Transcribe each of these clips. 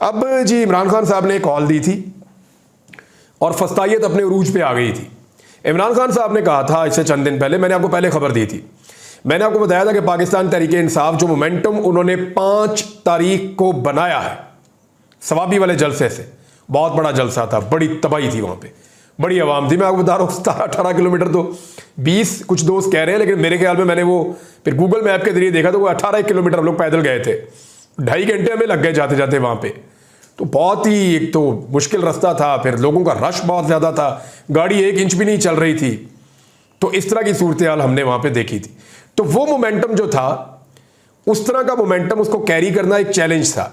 अब जी इमरान खान साहब ने कॉल दी थी और फस्तायत अपने उरूज पे आ गई थी। इमरान खान साहब ने कहा था इससे चंद दिन पहले, मैंने आपको पहले खबर दी थी, मैंने आपको बताया था कि पाकिस्तान तहरीक इंसाफ जो मोमेंटम उन्होंने 5 तारीख को बनाया है सवाबी वाले जलसे से, बहुत बड़ा जलसा था, बड़ी तबाही थी वहां पे, बड़ी आवाम थी। मैं आपको बता रहा हूँ 17-18 किलोमीटर तो 20 कुछ दोस्त कह रहे हैं, लेकिन मेरे ख्याल में मैंने वो फिर गूगल मैप के जरिए देखा तो वो 18 किलोमीटर हम लोग पैदल गए थे, 2.5 घंटे हमें लग गए जाते जाते वहां पे। तो बहुत ही एक तो मुश्किल रास्ता था, फिर लोगों का रश बहुत ज्यादा था, गाड़ी 1 इंच भी नहीं चल रही थी। तो इस तरह की सूरत हाल हमने वहां पे देखी थी। तो वो मोमेंटम जो था, उस तरह का मोमेंटम, उसको कैरी करना एक चैलेंज था।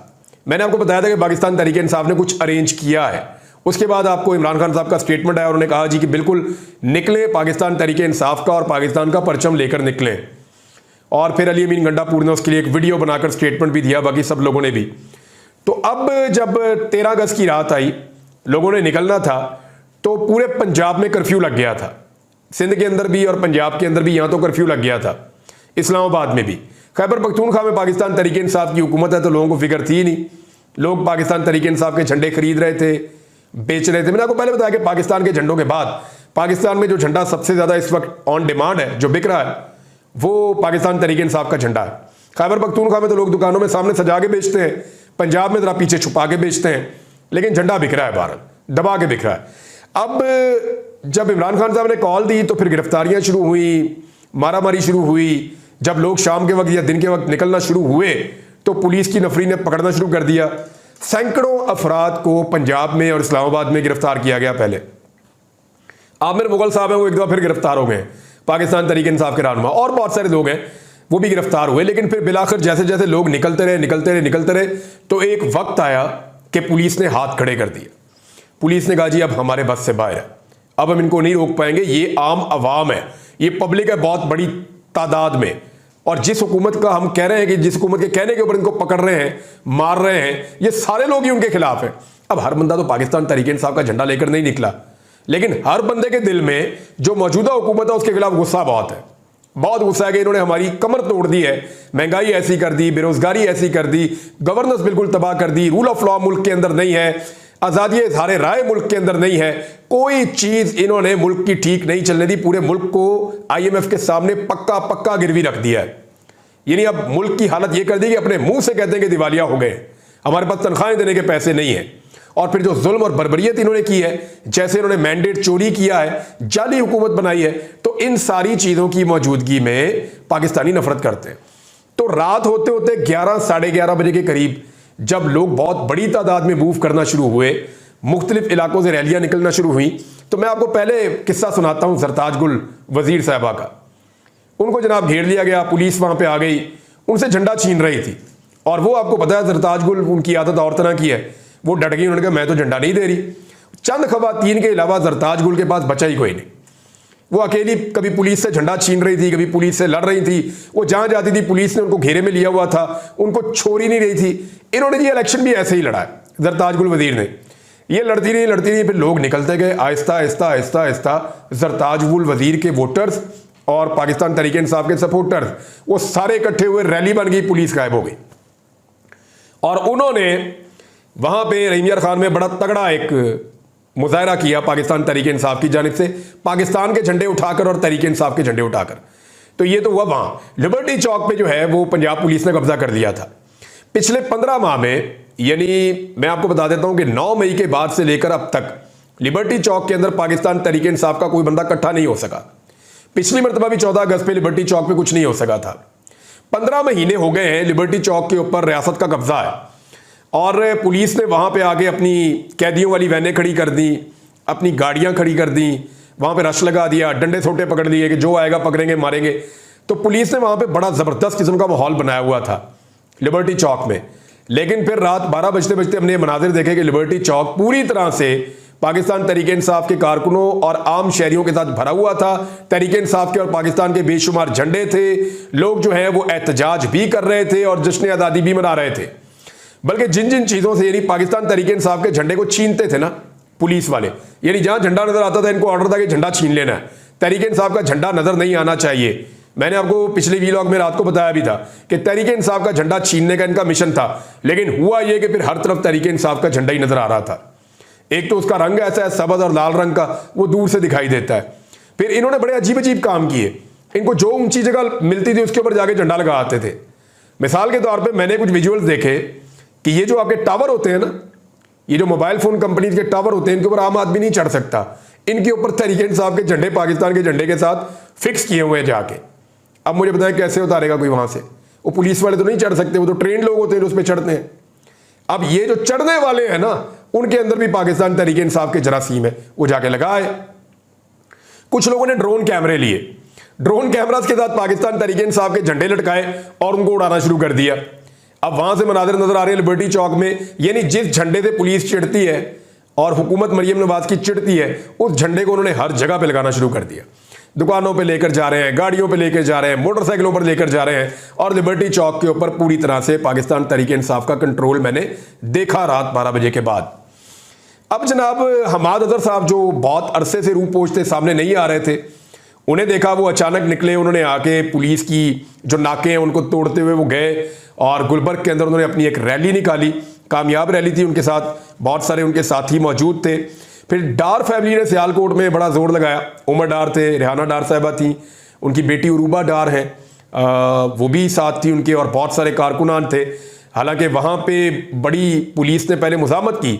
मैंने आपको बताया था कि पाकिस्तान तहरीक इंसाफ ने कुछ अरेंज किया है। उसके बाद आपको इमरान खान साहब का स्टेटमेंट आया, उन्होंने कहा जी कि बिल्कुल निकले पाकिस्तान तहरीक इंसाफ का और पाकिस्तान का परचम लेकर निकले। और फिर अली अमीन गंडापुर ने उसके लिए एक वीडियो बनाकर स्टेटमेंट भी दिया, बाकी सब लोगों ने भी। तो अब जब 13 अगस्त की रात आई, लोगों ने निकलना था, तो पूरे पंजाब में कर्फ्यू लग गया था, सिंध के अंदर भी और पंजाब के अंदर भी, यहां तो कर्फ्यू लग गया था, इस्लामाबाद में भी। खैबर पख्तूनख्वा में पाकिस्तान तहरीक इंसाफ की हुकूमत है, तो लोगों को फिक्र थी नहीं, लोग पाकिस्तान तहरीक इंसाफ के झंडे खरीद रहे थे, बेच रहे थे। मैंने आपको पहले बताया कि पाकिस्तान के झंडों के बाद पाकिस्तान में जो झंडा सबसे ज्यादा इस वक्त ऑन डिमांड है, जो बिक रहा है, वो पाकिस्तान तहरीक इंसाफ का झंडा है। खैबर पख्तूनख्वा में तो लोग दुकानों में सामने सजा के बेचते हैं, पंजाब में जरा पीछे छुपा के बेचते हैं, लेकिन झंडा बिक रहा है बाहर, दबा के बिक रहा है। अब जब इमरान खान साहब ने कॉल दी तो फिर गिरफ्तारियां शुरू हुई, मारामारी शुरू हुई। जब लोग शाम के वक्त या दिन के वक्त निकलना शुरू हुए तो पुलिस की नफरी ने पकड़ना शुरू कर दिया। सैकड़ों अफराद को पंजाब में और इस्लामाबाद में गिरफ्तार किया गया। पहले आमिर मुगल साहब हैं, वो एक दफा फिर गिरफ्तार हो गए, पाकिस्तान तहरीक इंसाफ के रहनुमा, और बहुत सारे लोग हैं वो भी गिरफ्तार हुए। लेकिन फिर बिलाखिर जैसे जैसे लोग निकलते रहे तो एक वक्त आया कि पुलिस ने हाथ खड़े कर दिए। पुलिस ने कहा जी अब हमारे बस से बाहर है, अब हम इनको नहीं रोक पाएंगे, ये आम अवाम है, ये पब्लिक है बहुत बड़ी तादाद में, और जिस हुकूमत का हम कह रहे हैं कि जिस हुकूमत के कहने के ऊपर इनको पकड़ रहे हैं, मार रहे हैं, ये सारे लोग ही उनके खिलाफ हैं। अब हर बंदा तो पाकिस्तान तहरीक इंसाफ का झंडा लेकर नहीं निकला, लेकिन हर बंदे के दिल में जो मौजूदा हुकूमत है उसके खिलाफ गुस्सा बहुत है, बहुत गुस्सा है कि इन्होंने हमारी कमर तोड़ दी है, महंगाई ऐसी कर दी, बेरोजगारी ऐसी कर दी, गवर्नेंस बिल्कुल तबाह कर दी, रूल ऑफ लॉ मुल्क के अंदर नहीं है, आजादी इज़हार राय मुल्क के अंदर नहीं है, कोई चीज इन्होंने मुल्क की ठीक नहीं चलने दी, पूरे मुल्क को IMF के सामने पक्का पक्का गिरवी रख दिया है। यानी अब मुल्क की हालत यह कर दी कि अपने मुंह से कहते हैं कि दिवालिया हो गए, हमारे पास तनख्वाहें देने के पैसे नहीं है। और फिर जो जुल्म और बर्बरियत इन्होंने की है, जैसे इन्होंने मैंडेट चोरी किया है, जाली हुकूमत बनाई है, तो इन सारी चीजों की मौजूदगी में पाकिस्तानी नफरत करते हैं। तो रात होते होते 11 साढ़े 11 बजे के करीब जब लोग बहुत बड़ी तादाद में मूव करना शुरू हुए, मुख्तलिफ इलाकों से रैलियां निकलना शुरू हुई, तो मैं आपको पहले किस्सा सुनाता हूं सरताज गुल वजीर साहबा का। उनको जनाब घेर लिया गया, पुलिस वहां पे आ गई, उनसे झंडा छीन रही थी, और वो आपको पता है सरताज गुल उनकी आदत और तरह की है, वो डट गई, उन्होंने कहा मैं तो झंडा नहीं दे रही। चंद खवातीन के अलावा सरताज गुल के पास बचा ही कोई नहीं, वो अकेली कभी पुलिस से झंडा छीन रही थी, कभी पुलिस से लड़ रही थी, वो जहां जाती थी पुलिस ने उनको घेरे में लिया हुआ था, उनको छोड़ ही नहीं रही थी। इन्होंने ये इलेक्शन भी ऐसे ही लड़ा है, सरताज गुल वजीर ने, ये लड़ती रही, फिर लोग निकलते गए, आहिस्ता आहिस्ता सरताज गुल वजीर के वोटर्स और पाकिस्तान तहरीक इंसाफ के सपोर्टर्स वो सारे इकट्ठे हुए, रैली बन गई, पुलिस गायब हो गई। और उन्होंने वहां पे रहीम यार खान में बड़ा तगड़ा एक मुजाहरा किया पाकिस्तान तहरीक इंसाफ की जानिब से, पाकिस्तान के झंडे उठाकर और तहरीक इंसाफ के झंडे उठाकर। तो ये तो हुआ वहां लिबर्टी चौक पे जो है वो पंजाब पुलिस ने कब्जा कर लिया था। पिछले 15 माह में, यानी मैं आपको बता देता हूं कि 9 मई के बाद से लेकर अब तक लिबर्टी चौक के अंदर पाकिस्तान तहरीक इंसाफ का कोई बंदा इकट्ठा नहीं हो सका। पिछली मरतबा भी 14 अगस्त पे लिबर्टी चौक पे कुछ नहीं हो सका था। 15 महीने हो गए हैं लिबर्टी चौक के ऊपर रियासत का कब्जा है, और पुलिस ने वहां पे आके अपनी कैदियों वाली वैनें खड़ी कर दी, अपनी गाड़ियां खड़ी कर दी, वहां पे रश लगा दिया, डंडे सोटे पकड़ लिए कि जो आएगा पकड़ेंगे मारेंगे। तो पुलिस ने वहां पे बड़ा जबरदस्त किस्म का माहौल बनाया हुआ था लिबर्टी चौक में। लेकिन फिर रात 12 बजते बजते हमने मनाजिर देखे कि लिबर्टी चौक पूरी तरह से पाकिस्तान तहरीक इंसाफ के कारकुनों और आम शहरियों के साथ भरा हुआ था। तहरीक इंसाफ के और पाकिस्तान के बेशुमार झंडे थे, लोग जो है वो एहतजाज भी कर रहे थे और जश्न आज़ादी भी मना रहे थे। बल्कि जिन जिन चीजों से, यानी पाकिस्तान तहरीक इंसाफ के झंडे को छीनते थे ना पुलिस वाले, यानी जहां झंडा नजर आता था इनको ऑर्डर था कि झंडा छीन लेना है, तहरीक इंसाफ का झंडा नजर नहीं आना चाहिए, मैंने आपको पिछले वीलॉग में रात को बताया भी था कि तहरीक इंसाफ का झंडा छीनने का इनका मिशन था, लेकिन हुआ यह कि फिर हर तरफ तहरीक इंसाफ का झंडा ही नजर आ रहा था। एक तो उसका रंग ऐसा है सफेद और लाल रंग का, वो दूर से दिखाई देता है। फिर इन्होंने बड़े अजीब अजीब काम किए, इनको जो ऊंची जगह मिलती थी उसके ऊपर जाके झंडा लगा आते थे। मिसाल के तौर पे मैंने कुछ विजुअल्स देखे कि ये जो आपके टावर होते हैं ना, ये जो मोबाइल फोन कंपनीज के टावर होते हैं, इनके ऊपर आम आदमी नहीं चढ़ सकता। इनके ऊपर तहरीक इंसाफ के झंडे पाकिस्तान के झंडे के साथ फिक्स किए हुए हैं जाके। अब मुझे बताएं कैसे उतारेगा कोई वहां से? वो पुलिस वाले तो नहीं चढ़ सकते, वो तो ट्रेंड लोग होते हैं जो उस पर चढ़ते हैं। अब ये जो चढ़ने वाले हैं ना, उनके अंदर भी पाकिस्तान तहरीक इंसाफ के जरासीम है, वो जाके लगाए। कुछ लोगों ने ड्रोन कैमरे लिए, ड्रोन कैमरास के साथ पाकिस्तान तहरीक इंसाफ के झंडे लटकाए और उनको उड़ाना शुरू कर दिया। अब वहां से मनाजिर नजर आ रहे हैं लिबर्टी चौक में, यानी जिस झंडे से पुलिस चिढ़ती है और हुकूमत मरियम नवाज की चिढ़ती है, उस झंडे को उन्होंने हर जगह पे लगाना शुरू कर दिया। दुकानों पे लेकर जा रहे हैं, गाड़ियों पे लेकर जा रहे हैं, मोटरसाइकिलों पर लेकर जा रहे हैं, और लिबर्टी चौक के ऊपर पूरी तरह से पाकिस्तान तहरीक इंसाफ का कंट्रोल मैंने देखा रात 12 बजे के बाद। अब जनाब हमाद अजहर साहब जो बहुत अरसे से रूह पोछते सामने नहीं आ रहे थे, उन्हें देखा, वो अचानक निकले। उन्होंने आके पुलिस की जो नाके हैं उनको तोड़ते हुए वो गए और गुलबर्ग के अंदर उन्होंने अपनी एक रैली निकाली। कामयाब रैली थी, उनके साथ बहुत सारे उनके साथी मौजूद थे। फिर डार फैमिली ने सियालकोट में बड़ा जोर लगाया। उमर डार थे, रेहाना डार साहिबा थी, उनकी बेटी उरूबा डार है, वो भी साथ थी उनके, और बहुत सारे कारकुनान थे। हालांकि वहाँ पे बड़ी पुलिस ने पहले मुजामत की,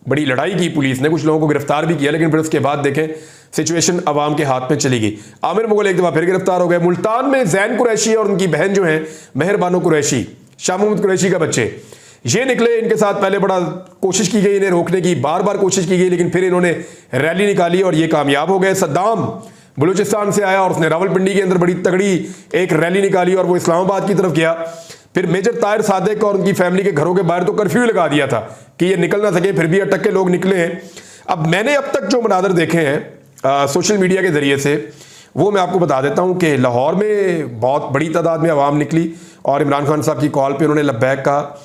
बड़ी लड़ाई की पुलिस ने, कुछ लोगों को गिरफ्तार भी किया, लेकिन फिर उसके बाद देखें सिचुएशन अवाम के हाथ में चली गई। आमिर मुगल एक दफ़ा फिर गिरफ्तार हो गए। मुल्तान में जैन कुरैशी और उनकी बहन जो है मेहरबानो कुरैशी, शाह मोहम्मद कुरैशी का बच्चे, ये निकले। इनके साथ पहले बड़ा कोशिश की गई इन्हें रोकने की, बार बार कोशिश की गई, लेकिन फिर इन्होंने रैली निकाली और ये कामयाब हो गए। सद्दाम बलूचिस्तान से आया और उसने रावलपिंडी के अंदर बड़ी तगड़ी एक रैली निकाली और वो इस्लामाबाद की तरफ गया। फिर मेजर ताहिर सादिक और उनकी फैमिली के घरों के बाहर तो कर्फ्यू लगा दिया था कि ये निकल ना सके, फिर भी अटक के लोग निकले हैं। अब मैंने अब तक जो मनाजर देखे हैं सोशल मीडिया के जरिए से, वो मैं आपको बता देता हूं कि लाहौर में बहुत बड़ी तादाद में आवाम निकली और इमरान खान साहब की कॉल पे उन्होंने लब्बैक कहा,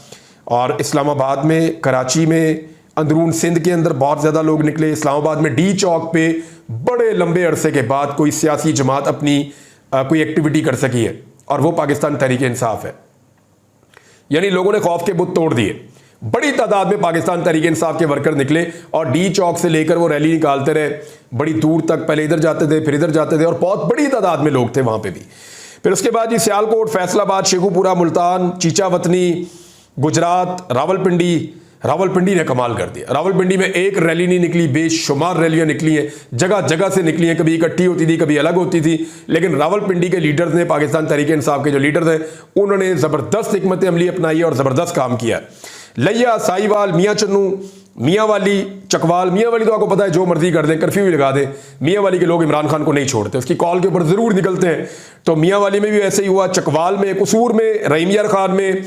और इस्लामाबाद में, कराची में, अंदरून सिंध के अंदर बहुत ज़्यादा लोग निकले। इस्लामाबाद में डी चौक पे बड़े लंबे अरसे के बाद कोई सियासी जमात अपनी कोई एक्टिविटी कर सकी है, और वो पाकिस्तान तहरीक इंसाफ है। यानी लोगों ने खौफ के बुत तोड़ दिए। बड़ी तादाद में पाकिस्तान तहरीक इंसाफ के वर्कर निकले और डी चौक से लेकर वो रैली निकालते रहे, बड़ी दूर तक, पहले इधर जाते थे फिर इधर जाते थे, और बहुत बड़ी तादाद में लोग थे वहां पे भी। फिर उसके बाद जी सियालकोट, फैसलाबाद, शेखुपुरा, मुल्तान, चीचा वतनी, गुजरात, रावलपिंडी ने कमाल कर दिया। रावलपिंडी में एक रैली नहीं निकली, बेशुमार रैलियां निकली हैं, जगह जगह से निकली हैं, कभी इकट्ठी होती थी, कभी अलग होती थी, लेकिन रावलपिंडी के लीडर्स ने, पाकिस्तान तहरीक इंसाफ के जो लीडर्स हैं, उन्होंने ज़बरदस्त हिकमत अमली अपनाई और ज़बरदस्त काम किया। लिया, साहिवाल, मियाँ चन्नू, मियाँ वाली, चकवाल, मियाँ वाली तो आपको पता है जो मर्जी कर दे, कर्फ्यू भी लगा दे, मियाँ वाली के लोग इमरान खान को नहीं छोड़ते, उसकी कॉल के ऊपर ज़रूर निकलते हैं। तो मियाँ वाली में भी ऐसे ही हुआ, चकवाल में, कसूर में, रहीम खान में,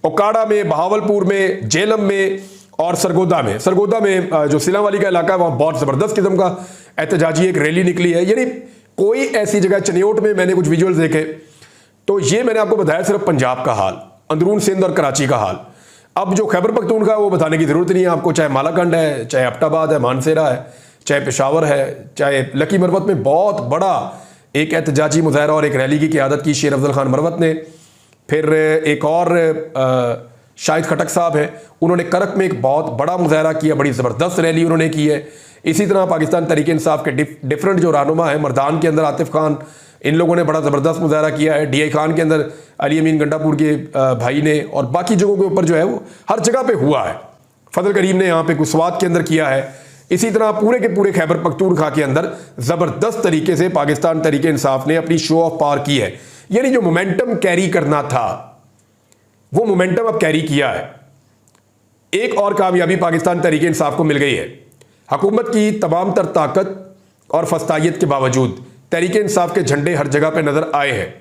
ओकाड़ा में, बहावलपुर में, जेलम में और सरगोदा में। सरगोदा में जो सिला वाली का इलाका है, वहाँ बहुत ज़बरदस्त किस्म का एहतजाजी एक रैली निकली है। यानी कोई ऐसी जगह, चनियोट में मैंने कुछ विजुअल्स देखे, तो ये मैंने आपको बताया सिर्फ पंजाब का हाल, अंदरून सिंध और कराची का हाल। अब जो खैबर पख्तूनख्वा वो बताने की ज़रूरत नहीं है आपको, चाहे मालाकंड है, चाहे एबटाबाद है, मानसेरा है, चाहे पेशावर है, चाहे लकी मरवत में बहुत बड़ा एक एहतजाजी मुजाहरा और एक रैली की क़यादत की शेर अफजल खान मरवत ने। फिर एक और शाहिद खटक साहब हैं, उन्होंने करक में एक बहुत बड़ा मुजाहरा किया, बड़ी ज़बरदस्त रैली उन्होंने की है। इसी तरह पाकिस्तान तहरीक इंसाफ के डिफरेंट जो रहनुमा है, मर्दान के अंदर आतिफ खान, इन लोगों ने बड़ा ज़बरदस्त मुजाहरा किया है। DI खान के अंदर अली अमीन गंडापुर के भाई ने, और बाकी जगहों के ऊपर जो है वो हर जगह पे हुआ है। फजल करीम ने यहाँ पे कुसवात के अंदर किया है। इसी तरह पूरे के पूरे खैबर पख्तूनख्वा के अंदर ज़बरदस्त तरीके से पाकिस्तान तहरीक इंसाफ ने अपनी शो ऑफ पावर की है। यानी जो मोमेंटम कैरी करना था, वो मोमेंटम अब कैरी किया है। एक और कामयाबी पाकिस्तान तहरीक इंसाफ को मिल गई है। हुकूमत की तमाम तर ताकत और फस्तायत के बावजूद तहरीक इंसाफ के झंडे हर जगह पर नजर आए हैं।